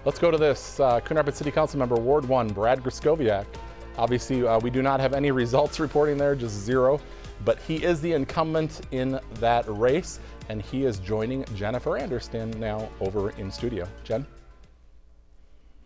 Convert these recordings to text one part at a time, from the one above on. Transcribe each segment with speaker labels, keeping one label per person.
Speaker 1: Let's go to this. Coon Rapids City Council member, Ward 1, Brad Greskowiak. Obviously, we do not have any results reporting there, just 0. But he is the incumbent in that race, and he is joining Jennifer Anderson now over in studio. Jen?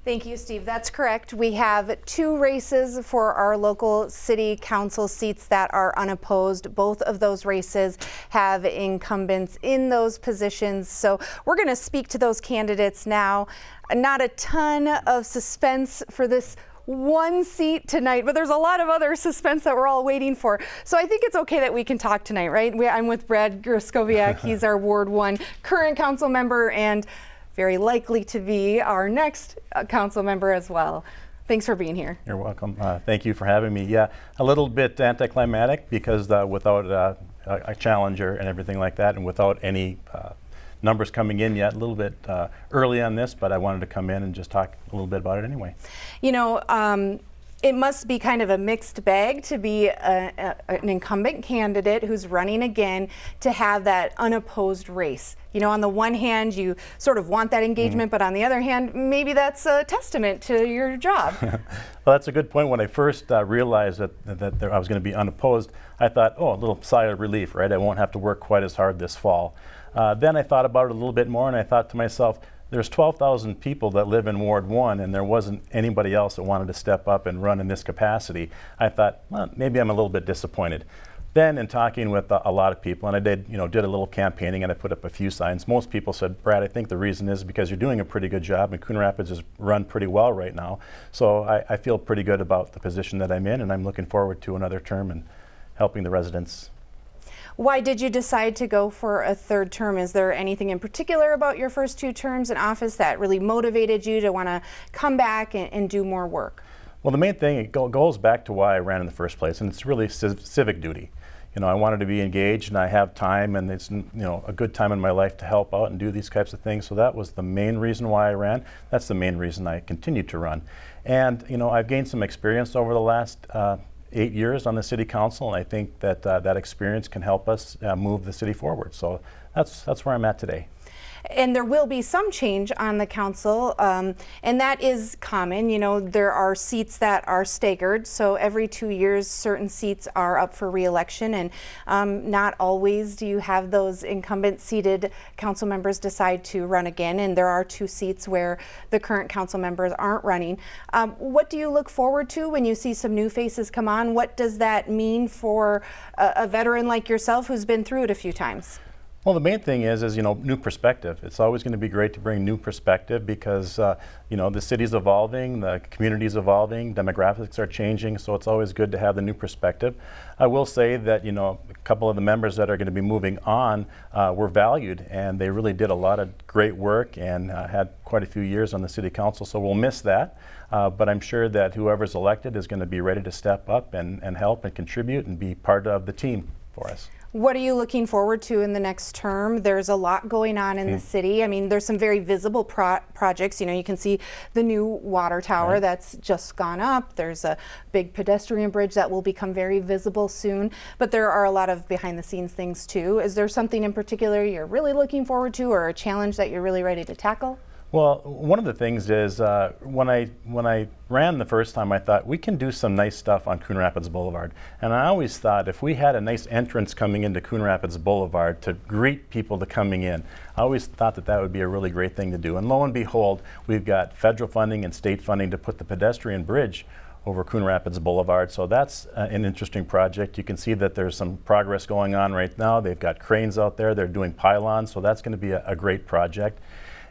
Speaker 2: Thank you, Steve. That's correct. We have 2 races for our local city council seats that are unopposed. Both of those races have incumbents in those positions. So we're going to speak to those candidates now. Not a ton of suspense for this one seat tonight, but there's a lot of other suspense that we're all waiting for. So I think it's okay that we can talk tonight, right? I'm with Brad Greskowiak. He's our Ward 1 current council member and very likely to be our next council member as well. Thanks for being here.
Speaker 3: You're welcome. Thank you for having me. Yeah, a little bit anticlimactic because without a challenger and everything like that, and without any numbers coming in yet, a little bit early on this, but I wanted to come in and just talk a little bit about it anyway.
Speaker 2: You know, it must be kind of a mixed bag to be an incumbent candidate who's running again, to have that unopposed race. You know, on the one hand, you sort of want that engagement, but on the other hand, maybe that's a testament to your job.
Speaker 3: Well, that's a good point. When I first realized that I was going to be unopposed, I thought, oh, a little sigh of relief, right? I won't have to work quite as hard this fall. Then I thought about it a little bit more, and I thought to myself, there's 12,000 people that live in Ward 1, and there wasn't anybody else that wanted to step up and run in this capacity. I thought, well, maybe I'm a little bit disappointed. Then in talking with a lot of people, and I did a little campaigning, and I put up a few signs. Most people said, Brad, I think the reason is because you're doing a pretty good job, and Coon Rapids is run pretty well right now. So I feel pretty good about the position that I'm in, and I'm looking forward to another term and helping the residents.
Speaker 2: Why did you decide to go for a 3rd term? Is there anything in particular about your first 2 terms in office that really motivated you to want to come back and do more work?
Speaker 3: Well, the main thing, it goes back to why I ran in the first place, and it's really civic duty. You know, I wanted to be engaged, and I have time, and it's, you know, a good time in my life to help out and do these types of things. So that was the main reason why I ran. That's the main reason I continued to run. And, you know, I've gained some experience over the last 8 years on the city council, and I think that that experience can help us move the city forward. So that's where I'm at today.
Speaker 2: And there will be some change on the council, and that is common. You know, there are seats that are staggered, so every 2 years certain seats are up for re-election, and not always do you have those incumbent seated council members decide to run again, and there are 2 seats where the current council members aren't running. What do you look forward to when you see some new faces come on? What does that mean for a veteran like yourself who's been through it a few times?
Speaker 3: Well, the main thing is you know, new perspective. It's always going to be great to bring new perspective because you know, the city's evolving, the community's evolving, demographics are changing, so it's always good to have the new perspective. I will say that, you know, a couple of the members that are going to be moving on were valued, and they really did a lot of great work and had quite a few years on the city council, so we'll miss that. But I'm sure that whoever's elected is going to be ready to step up and help and contribute and be part of the team for us.
Speaker 2: What are you looking forward to in the next term? There's a lot going on in the city. I mean, there's some very visible projects. You know, you can see the new water tower that's just gone up. There's a big pedestrian bridge that will become very visible soon. But there are a lot of behind the scenes things too. Is there something in particular you're really looking forward to, or a challenge that you're really ready to tackle?
Speaker 3: Well, one of the things is when I ran the first time, I thought we can do some nice stuff on Coon Rapids Boulevard. And I always thought if we had a nice entrance coming into Coon Rapids Boulevard to greet people to coming in, I always thought that that would be a really great thing to do. And lo and behold, we've got federal funding and state funding to put the pedestrian bridge over Coon Rapids Boulevard. So that's an interesting project. You can see that there's some progress going on right now. They've got cranes out there. They're doing pylons. So that's going to be a great project.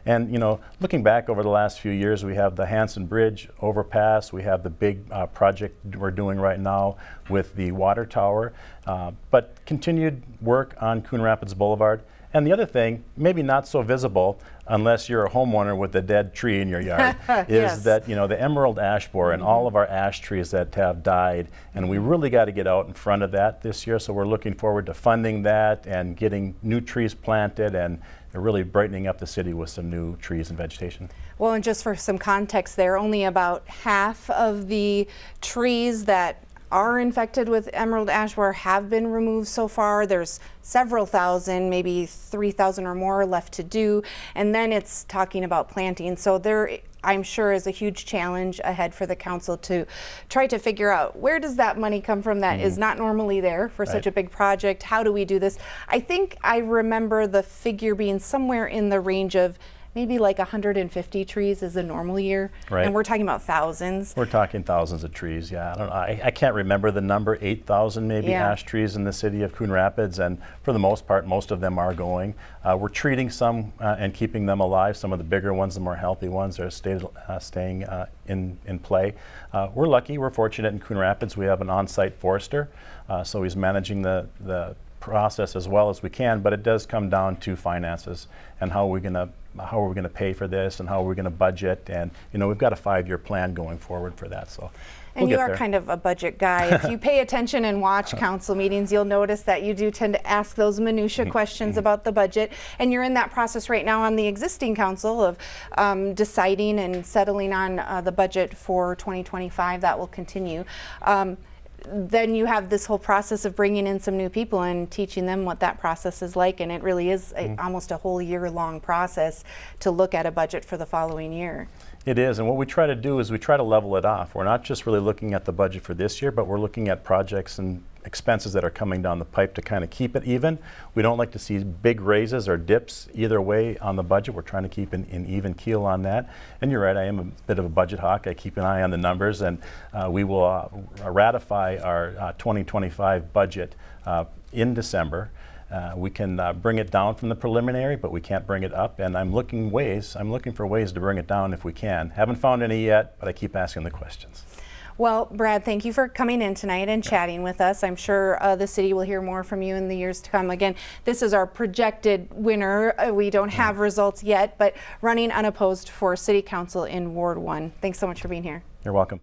Speaker 3: And, you know, looking back over the last few years, we have the Hanson Bridge overpass. We have the big project we're doing right now with the water tower. But continued work on Coon Rapids Boulevard. And the other thing, maybe not so visible unless you're a homeowner with a dead tree in your yard, is that, you know, the emerald ash borer and all of our ash trees that have died. And we really got to get out in front of that this year. So we're looking forward to funding that and getting new trees planted and really brightening up the city with some new trees and vegetation.
Speaker 2: Well, and just for some context there, only about half of the trees that are infected with emerald ash borer have been removed so far. There's several thousand, maybe 3,000 or more left to do. And then it's talking about planting. So there I'm sure is a huge challenge ahead for the council to try to figure out where does that money come from that is not normally there for such a big project. How do we do this? I think I remember the figure being somewhere in the range of maybe like 150 trees is a normal year, and we're talking about thousands.
Speaker 3: We're talking thousands of trees, yeah. I don't know, I can't remember the number, 8,000 maybe ash trees in the city of Coon Rapids, and for the most part, most of them are going. We're treating some and keeping them alive. Some of the bigger ones, the more healthy ones, are staying in play. We're lucky, we're fortunate in Coon Rapids. We have an on-site forester, so he's managing the process as well as we can, but it does come down to finances and how we're going to pay for this and how we're going to budget, and we've got a 5-year plan going forward for that. So
Speaker 2: and you are kind of a budget guy. If you pay attention and watch council meetings, you'll notice that you do tend to ask those minutia questions about the budget, and you're in that process right now on the existing council of deciding and settling on the budget for 2025. That will continue. Then you have this whole process of bringing in some new people and teaching them what that process is like, and it really is almost a whole year-long process to look at a budget for the following year.
Speaker 3: It is, and what we try to do is we try to level it off. We're not just really looking at the budget for this year, but we're looking at projects and expenses that are coming down the pipe to kind of keep it even. We don't like to see big raises or dips either way on the budget. We're trying to keep an even keel on that. And you're right, I am a bit of a budget hawk. I keep an eye on the numbers, and we will ratify our 2025 budget in December. We can bring it down from the preliminary, but we can't bring it up, and I'm looking for ways to bring it down if we can. Haven't found any yet, but I keep asking the questions.
Speaker 2: Well, Brad, thank you for coming in tonight and chatting with us. I'm sure the city will hear more from you in the years to come. Again, this is our projected winner. We don't have results yet, but running unopposed for City Council in Ward 1. Thanks so much for being here.
Speaker 3: You're welcome.